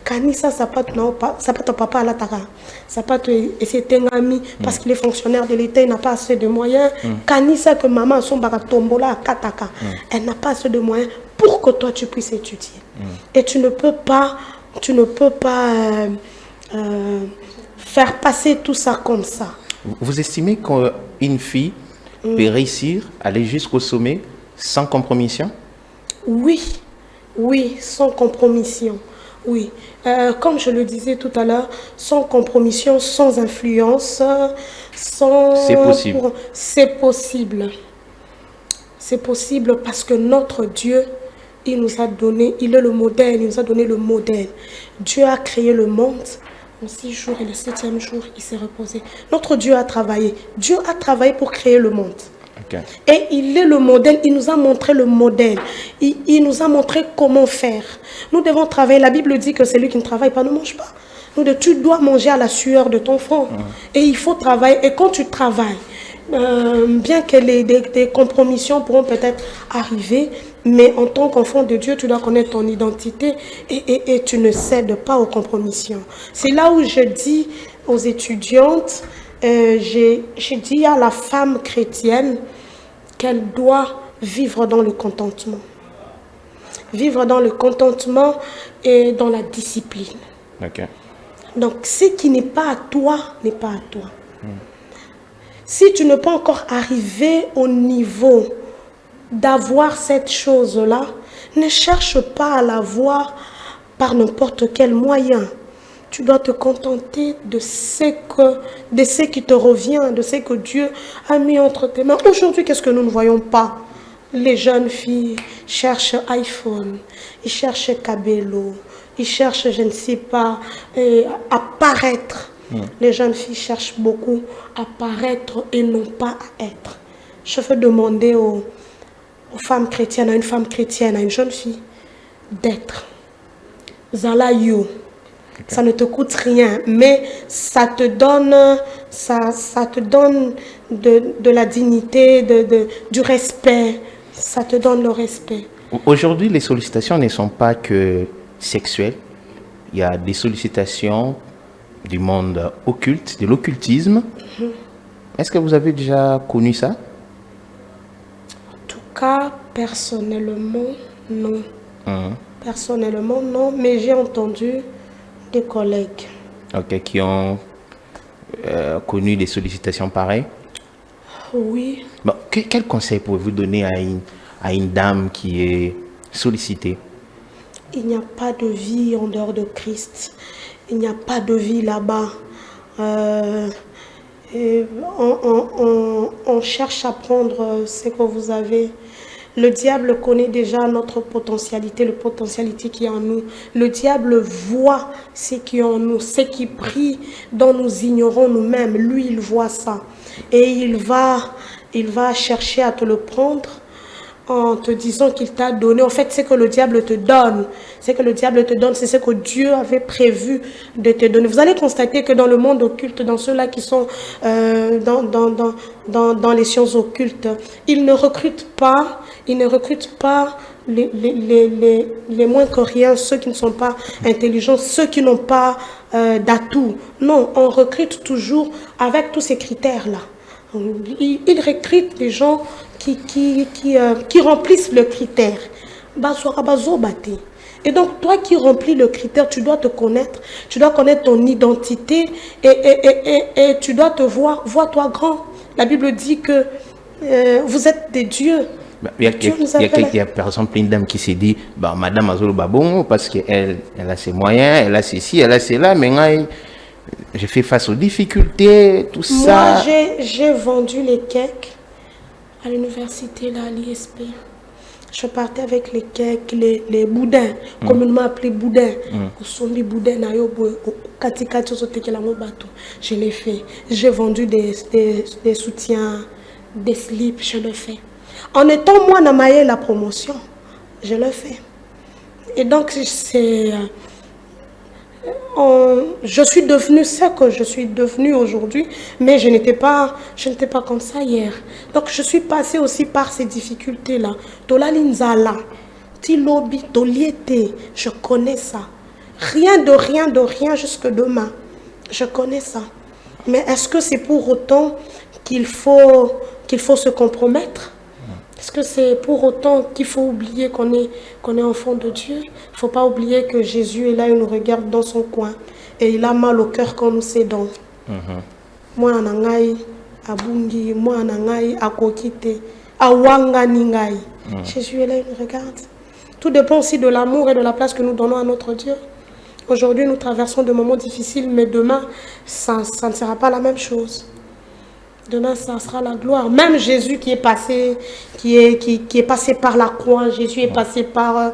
Kanisa, ça peut te papa à la tara. Ça peut te essayer ami parce qu'il est fonctionnaire de l'État, il n'a pas assez de moyens. Kanisa, que maman, son baratombola à Kataka, elle n'a pas assez de moyens pour que toi tu puisses étudier. Et tu ne peux pas faire passer tout ça comme ça. Vous estimez qu'une fille peut réussir à aller jusqu'au sommet sans compromission? Oui, sans compromission. Oui, comme je le disais tout à l'heure, sans compromission, sans influence, sans... C'est possible. C'est possible. C'est possible parce que notre Dieu, il nous a donné, il est le modèle, il nous a donné le modèle. Dieu a créé le monde en 6 jours et le 7e jour, il s'est reposé. Notre Dieu a travaillé. Dieu a travaillé pour créer le monde. Okay. Et il est le modèle, il nous a montré le modèle. Il nous a montré comment faire. Nous devons travailler. La Bible dit que celui qui ne travaille pas ne mange pas. Tu dois manger à la sueur de ton front. Et il faut travailler. Et quand tu travailles, bien que des compromissions pourront peut-être arriver, mais en tant qu'enfant de Dieu, tu dois connaître ton identité et tu ne cèdes pas aux compromissions. C'est là où je dis aux étudiantes, j'ai dit à la femme chrétienne qu'elle doit vivre dans le contentement. Vivre dans le contentement et dans la discipline. Okay. Donc, ce qui n'est pas à toi, n'est pas à toi. Si tu n'es pas encore arrivé au niveau d'avoir cette chose-là, ne cherche pas à l'avoir par n'importe quel moyen. Tu dois te contenter de ce qui te revient, de ce que Dieu a mis entre tes mains. Aujourd'hui, qu'est-ce que nous ne voyons pas? Les jeunes filles cherchent iPhone, ils cherchent Cabello, ils cherchent, je ne sais pas, à paraître. Les jeunes filles cherchent beaucoup à paraître et non pas à être. Je veux demander aux femmes chrétiennes, à une femme chrétienne, à une jeune fille, d'être. Zala you. Ça ne te coûte rien, mais ça te donne, ça te donne de la dignité, du respect. Ça te donne le respect. Aujourd'hui, les sollicitations ne sont pas que sexuelles. Il y a des sollicitations du monde occulte, de l'occultisme. Est-ce que vous avez déjà connu ça? En tout cas, personnellement, non. Personnellement, non, mais j'ai entendu des collègues. Ok, qui ont connu des sollicitations pareilles? Oui. Bon, quel conseil pouvez-vous donner à une dame qui est sollicitée? Il n'y a pas de vie en dehors de Christ. Il n'y a pas de vie là-bas. On cherche à prendre ce que vous avez. Le diable connaît déjà notre potentialité, le potentialité qui est en nous. Le diable voit ce qui est en nous, ce qui brille dont nous ignorons nous-mêmes. Lui, il voit ça. Et il va chercher à te le prendre en te disant qu'il t'a donné. En fait, c'est que le diable te donne. C'est que le diable te donne, c'est ce que Dieu avait prévu de te donner. Vous allez constater que dans le monde occulte, dans ceux-là qui sont dans les sciences occultes, ils ne recrutent pas les moins que rien, ceux qui ne sont pas intelligents, ceux qui n'ont pas d'atouts. Non, on recrute toujours avec tous ces critères-là. Ils recrutent les gens qui remplissent le critère. Et donc, toi qui remplis le critère, tu dois te connaître, tu dois connaître ton identité et tu dois te voir toi grand. La Bible dit que vous êtes des dieux. Il y a par exemple une dame qui s'est dit, bah, Madame Azolo Babon, parce qu'elle a ses moyens, elle a ceci, elle a cela, mais j'ai fait face aux difficultés, tout ça. Moi, j'ai vendu les cakes à l'université, là, à l'ISP. Je partais avec les cakes, les boudins, communément appelés boudins. Je l'ai fait. J'ai vendu des soutiens, des slips, je le fais. En étant moi dans la promotion, je le fais. Et donc, je suis devenue ce que je suis devenue aujourd'hui, mais je n'étais pas comme ça hier. Donc je suis passée aussi par ces difficultés-là. Tolalinzala, Tilobi, Toliete, je connais ça. Rien de rien jusque demain. Je connais ça. Mais est-ce que c'est pour autant qu'il faut se compromettre? Est-ce que c'est pour autant qu'il faut oublier qu'on est enfant de Dieu? Il ne faut pas oublier que Jésus est là, il nous regarde dans son coin. Et il a mal au cœur quand nous cédons. Moi, anangai, abungi, moi, anangai, akokite, awanga ningai. Jésus est là, il nous regarde. Tout dépend aussi de l'amour et de la place que nous donnons à notre Dieu. Aujourd'hui, nous traversons de moments difficiles, mais demain, ça ne sera pas la même chose. Demain, ça sera la gloire. Même Jésus qui est passé, qui est passé par la croix, Jésus est passé par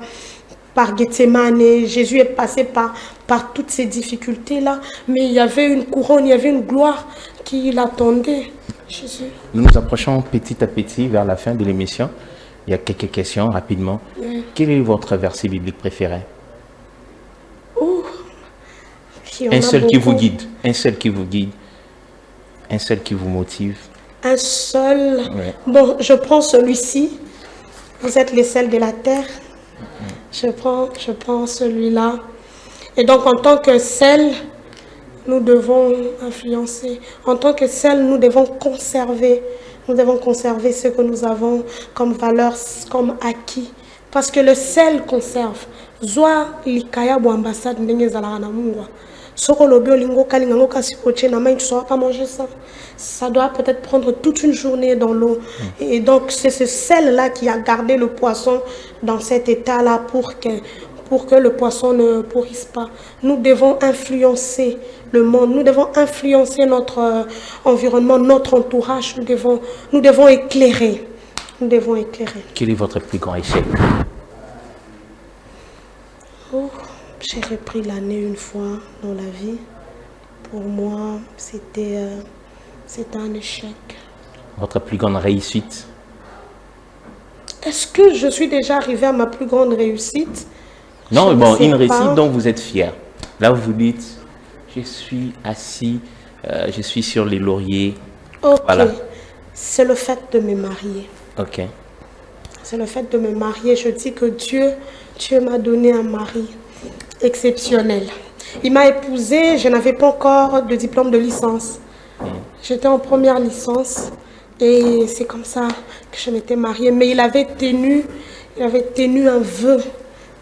Gethsemane, Jésus est passé par toutes ces difficultés-là. Mais il y avait une couronne, il y avait une gloire qui l'attendait, Jésus. Nous nous approchons petit à petit vers la fin de l'émission. Il y a quelques questions rapidement. Oui. Quel est votre verset biblique préféré? Un seul qui vous guide, un seul qui vous guide, un seul qui vous motive. Un seul. Ouais. Bon, je prends celui-ci. Vous êtes les sels de la terre. Je prends celui-là. Et donc, en tant que sel, nous devons influencer. En tant que sel, nous devons conserver. Nous devons conserver ce que nous avons comme valeur, comme acquis. Parce que le sel conserve. Zoa likaya bo ambassade ndenge zalaka na mungwa. Soko lobi olingo kalingango kasi koche na main, tu ne sauras pas manger ça. Ça doit peut-être prendre toute une journée dans l'eau. Et donc c'est ce sel-là qui a gardé le poisson dans cet état-là pour que le poisson ne pourrisse pas. Nous devons influencer le monde, nous devons influencer notre environnement, notre entourage, nous devons éclairer. Nous devons éclairer. Quel est votre plus grand échec? J'ai repris l'année une fois dans la vie. Pour moi, c'était un échec. Votre plus grande réussite? Est-ce que je suis déjà arrivée à ma plus grande réussite? Non, bon, une réussite dont vous êtes fier. Là, vous dites, je suis assis, je suis sur les lauriers. Ok, voilà. C'est le fait de me marier. Ok. C'est le fait de me marier. Je dis que Dieu m'a donné un mari exceptionnel. Il m'a épousée, je n'avais pas encore de diplôme de licence. J'étais en première licence et c'est comme ça que je m'étais mariée. Mais il avait tenu un vœu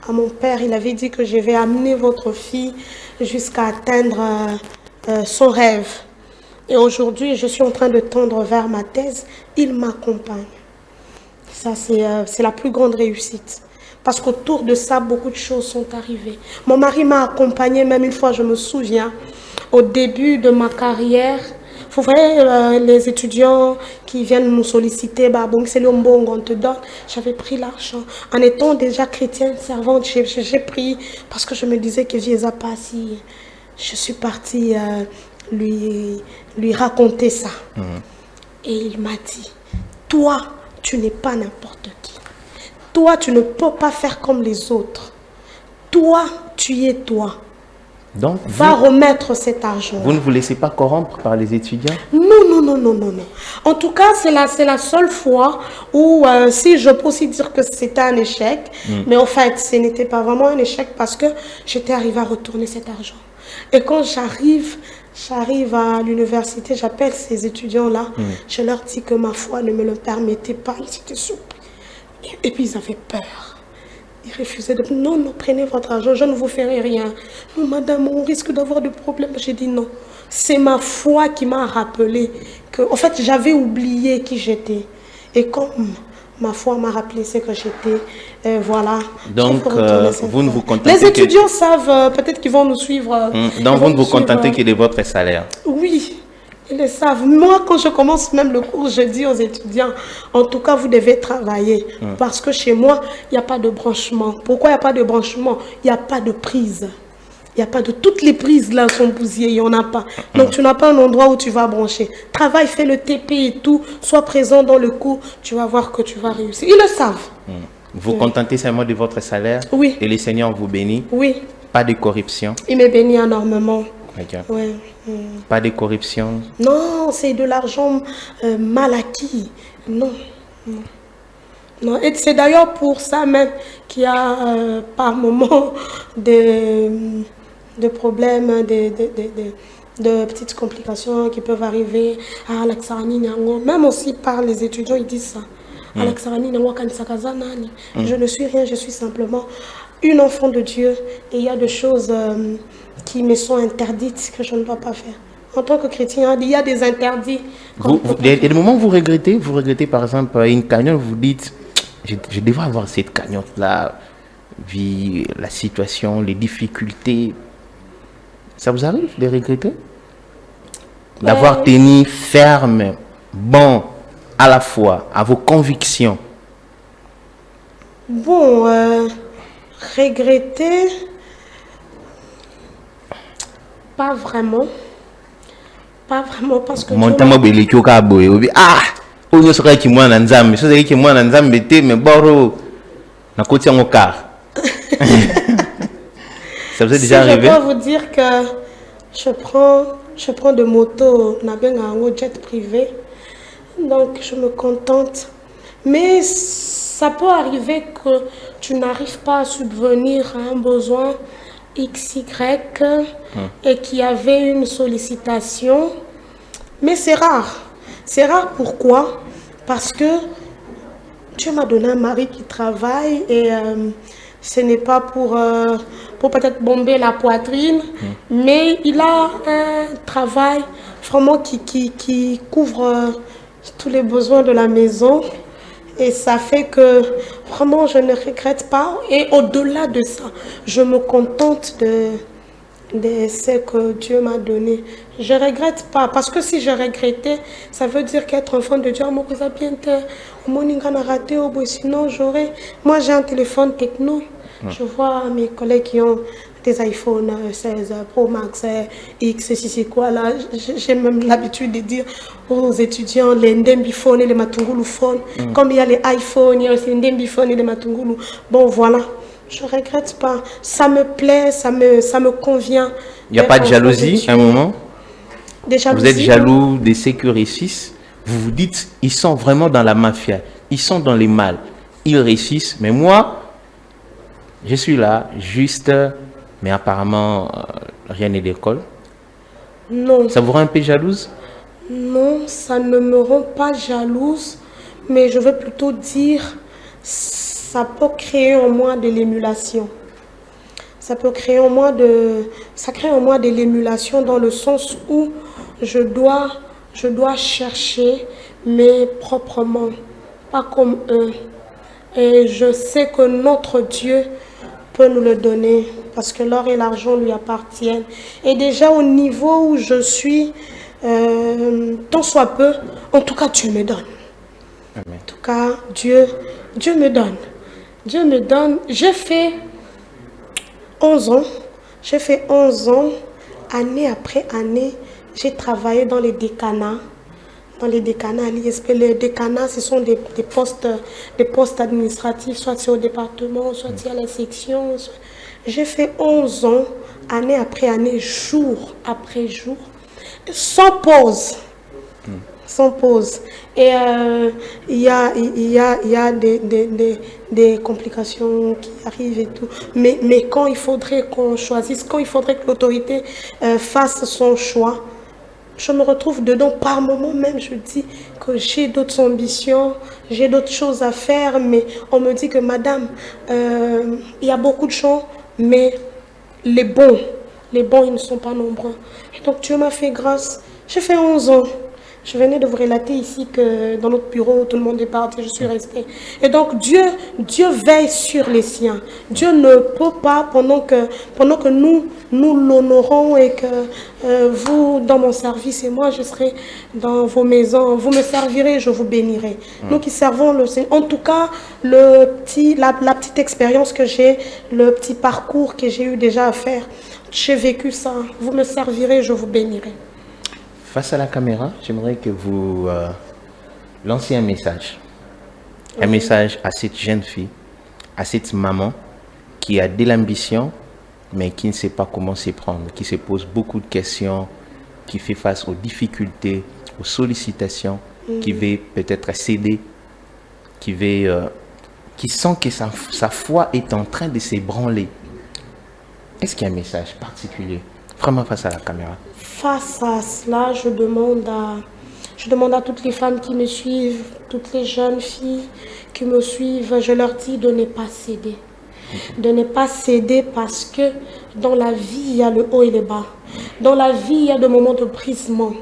à mon père. Il avait dit que je vais amener votre fille jusqu'à atteindre son rêve. Et aujourd'hui, je suis en train de tendre vers ma thèse. Il m'accompagne. Ça, c'est la plus grande réussite. Parce qu'autour de ça, beaucoup de choses sont arrivées. Mon mari m'a accompagnée, même une fois, je me souviens, au début de ma carrière. Vous voyez, les étudiants qui viennent nous solliciter, c'est le bon on te donne. J'avais pris l'argent. En étant déjà chrétienne, servante, j'ai pris parce que je me disais que Jésus pas si. Je suis partie lui raconter ça. Et il m'a dit, toi, tu n'es pas n'importe qui. Toi, tu ne peux pas faire comme les autres. Toi, tu es toi. Donc, va remettre cet argent. Vous ne vous laissez pas corrompre par les étudiants? Non. En tout cas, c'est la seule fois où, si je peux aussi dire que c'était un échec, mais en fait, ce n'était pas vraiment un échec parce que j'étais arrivée à retourner cet argent. Et quand j'arrive à l'université, j'appelle ces étudiants-là, je leur dis que ma foi ne me le permettait pas, ils étaient surpris. Et puis ils avaient peur. Ils refusaient de dire, non, prenez votre argent, je ne vous ferai rien. Non, madame, on risque d'avoir des problèmes. J'ai dit non. C'est ma foi qui m'a rappelé que, en fait, j'avais oublié qui j'étais. Et comme ma foi m'a rappelé ce que j'étais, voilà. Donc, vous ne vous contentez les étudiants savent, peut-être qu'ils vont nous suivre. Donc, vous ne vous contentez que de votre salaire? Oui. Ils le savent. Moi, quand je commence même le cours, je dis aux étudiants, en tout cas, vous devez travailler. Parce que chez moi, il n'y a pas de branchement. Pourquoi il n'y a pas de branchement? Il n'y a pas de prise. Il n'y a pas de... Toutes les prises là sont bousillées, il n'y en a pas. Donc, tu n'as pas un endroit où tu vas brancher. Travaille, fais le TP et tout. Sois présent dans le cours. Tu vas voir que tu vas réussir. Ils le savent. Vous contentez seulement de votre salaire? Oui. Et le Seigneur vous bénit? Oui. Pas de corruption. Il me bénit énormément. Ok. Ouais. Pas de corruption. Non, c'est de l'argent mal acquis. Non, non. Non. Et c'est d'ailleurs pour ça même qu'il y a par moment des problèmes, de petites complications qui peuvent arriver à l'Axarani Nyango. Même aussi par les étudiants, ils disent ça. À l'Axarani Nyango, Kanisakazanani. Je ne suis rien, je suis simplement une enfant de Dieu. Et il y a des choses qui me sont interdites que je ne dois pas faire. En tant que chrétien, il y a des interdits. Il y a des moments où vous regrettez par exemple une cagnotte, vous dites, je devrais avoir cette cagnotte-là, vu la situation, les difficultés. Ça vous arrive de regretter? D'avoir tenu ferme, bon, à la fois, à vos convictions. Bon, regretter, pas vraiment. Pas vraiment parce que ça vous est déjà arrivé? Je dois vous dire que je prends de moto, on a bien un jet privé, donc je me contente. Mais ça peut arriver que tu n'arrives pas à subvenir à un besoin XY et qu'il y avait une sollicitation. Mais c'est rare. C'est rare pourquoi? Parce que Dieu m'a donné un mari qui travaille et ce n'est pas pour peut-être bomber la poitrine, mais il a un travail vraiment qui couvre tous les besoins de la maison. Et ça fait que vraiment je ne regrette pas. Et au-delà de ça, je me contente de ce que Dieu m'a donné. Je ne regrette pas. Parce que si je regrettais, ça veut dire qu'être enfant de Dieu, sinon j'aurais... Moi j'ai un téléphone techno. Je vois mes collègues qui ont des iPhone 16 Pro Max, X, c'est quoi là. J'ai même l'habitude de dire aux étudiants les Ndembi-phone et les Matungulu-phone. Comme il y a les iPhones, il y a aussi les Ndembi-phone et les Matungulu. Bon voilà, je ne regrette pas. Ça me plaît, ça me convient. Il n'y a pas de jalousie à un moment? Des jalousies, vous êtes jaloux de ceux qui réussissent? Vous vous dites, ils sont vraiment dans la mafia, ils sont dans les mal, ils réussissent, mais moi, je suis là, juste, mais apparemment, rien n'est d'école. Non. Ça vous rend un peu jalouse? Non, ça ne me rend pas jalouse, mais je veux plutôt dire, ça peut créer en moi de l'émulation. Ça peut créer en moi ça crée en moi de l'émulation dans le sens où je dois chercher, mais proprement, pas comme eux. Et je sais que notre Dieu peut nous le donner parce que l'or et l'argent lui appartiennent. Et déjà au niveau où je suis, tant soit peu, en tout cas Dieu me donne. Amen. En tout cas, Dieu me donne. Dieu me donne. J'ai fait 11 ans. J'ai fait 11 ans, année après année, j'ai travaillé dans les décanats. Dans les décanats à l'ISP, les décanats, ce sont des postes administratifs, soit c'est au département, soit c'est à la section. J'ai fait 11 ans, année après année, jour après jour, sans pause. Sans pause. Et il y a des complications qui arrivent et tout. Mais quand il faudrait qu'on choisisse, quand il faudrait que l'autorité fasse son choix, je me retrouve dedans. Par moment même, je dis que j'ai d'autres ambitions, j'ai d'autres choses à faire, mais on me dit que madame, il y a beaucoup de gens, mais les bons, ils ne sont pas nombreux. Et donc Dieu m'a fait grâce. J'ai fait 11 ans. Je venais de vous relater ici que dans notre bureau, tout le monde est parti, je suis restée. Et donc Dieu veille sur les siens. Dieu ne peut pas, pendant que nous l'honorons et que vous, dans mon service et moi, je serai dans vos maisons, vous me servirez, je vous bénirai. Nous qui servons le Seigneur. En tout cas, la petite expérience que j'ai, le petit parcours que j'ai eu déjà à faire, j'ai vécu ça. Vous me servirez, je vous bénirai. Face à la caméra, j'aimerais que vous lanciez un message. Un message à cette jeune fille, à cette maman qui a de l'ambition, mais qui ne sait pas comment s'y prendre, qui se pose beaucoup de questions, qui fait face aux difficultés, aux sollicitations, qui veut peut-être céder, qui sent que sa foi est en train de s'ébranler. Est-ce qu'il y a un message particulier, vraiment face à la caméra? Face à cela, je demande à toutes les femmes qui me suivent, toutes les jeunes filles qui me suivent, je leur dis de ne pas céder. De ne pas céder parce que dans la vie, il y a le haut et le bas. Dans la vie, il y a des moments de brisement.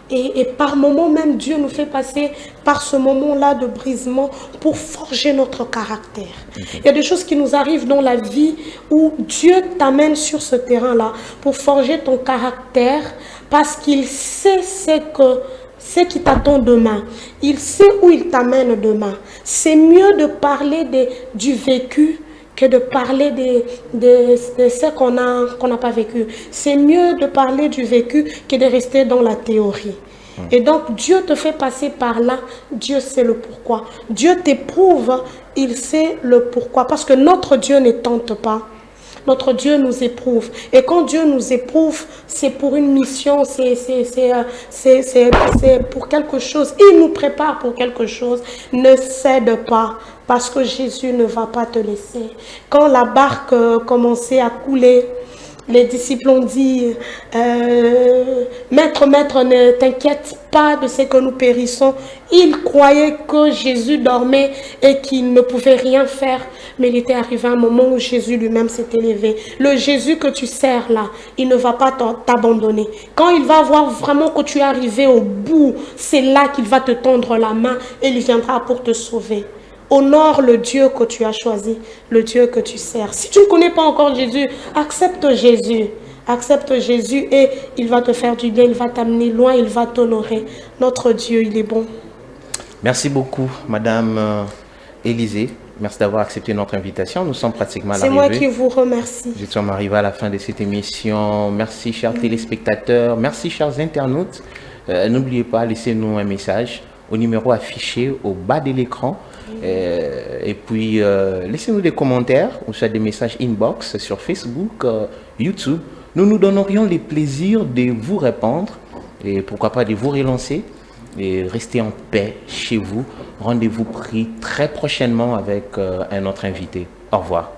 Et par moments même, Dieu nous fait passer par ce moment-là de brisement pour forger notre caractère. Il y a des choses qui nous arrivent dans la vie où Dieu t'amène sur ce terrain-là pour forger ton caractère parce qu'il sait ce qui t'attend demain. Il sait où il t'amène demain. C'est mieux de parler du vécu que de parler de ce qu'on n'a pas vécu. C'est mieux de parler du vécu que de rester dans la théorie. Et donc, Dieu te fait passer par là, Dieu sait le pourquoi. Dieu t'éprouve, il sait le pourquoi. Parce que notre Dieu ne tente pas. Notre Dieu nous éprouve. Et quand Dieu nous éprouve, c'est pour une mission, c'est pour quelque chose. Il nous prépare pour quelque chose. Ne cède pas, parce que Jésus ne va pas te laisser. Quand la barque commençait à couler, les disciples ont dit, Maître, ne t'inquiète pas de ce que nous périssons. Ils croyaient que Jésus dormait et qu'il ne pouvait rien faire. Mais il était arrivé un moment où Jésus lui-même s'était levé. Le Jésus que tu sers là, il ne va pas t'abandonner. Quand il va voir vraiment que tu es arrivé au bout, c'est là qu'il va te tendre la main et il viendra pour te sauver. Honore le Dieu que tu as choisi, le Dieu que tu sers. Si tu ne connais pas encore Jésus, accepte Jésus. Accepte Jésus et il va te faire du bien, il va t'amener loin, il va t'honorer. Notre Dieu, il est bon. Merci beaucoup, Madame Élisée. Merci d'avoir accepté notre invitation. Nous sommes pratiquement à l'arrivée. C'est moi qui vous remercie. Nous sommes arrivés à la fin de cette émission. Merci, chers téléspectateurs. Merci, chers internautes. N'oubliez pas, laissez-nous un message au numéro affiché au bas de l'écran. Et puis, laissez-nous des commentaires ou soit des messages inbox sur Facebook, YouTube. Nous nous donnerions le plaisir de vous répondre et pourquoi pas de vous relancer et rester en paix chez vous. Rendez-vous pris très prochainement avec un autre invité. Au revoir.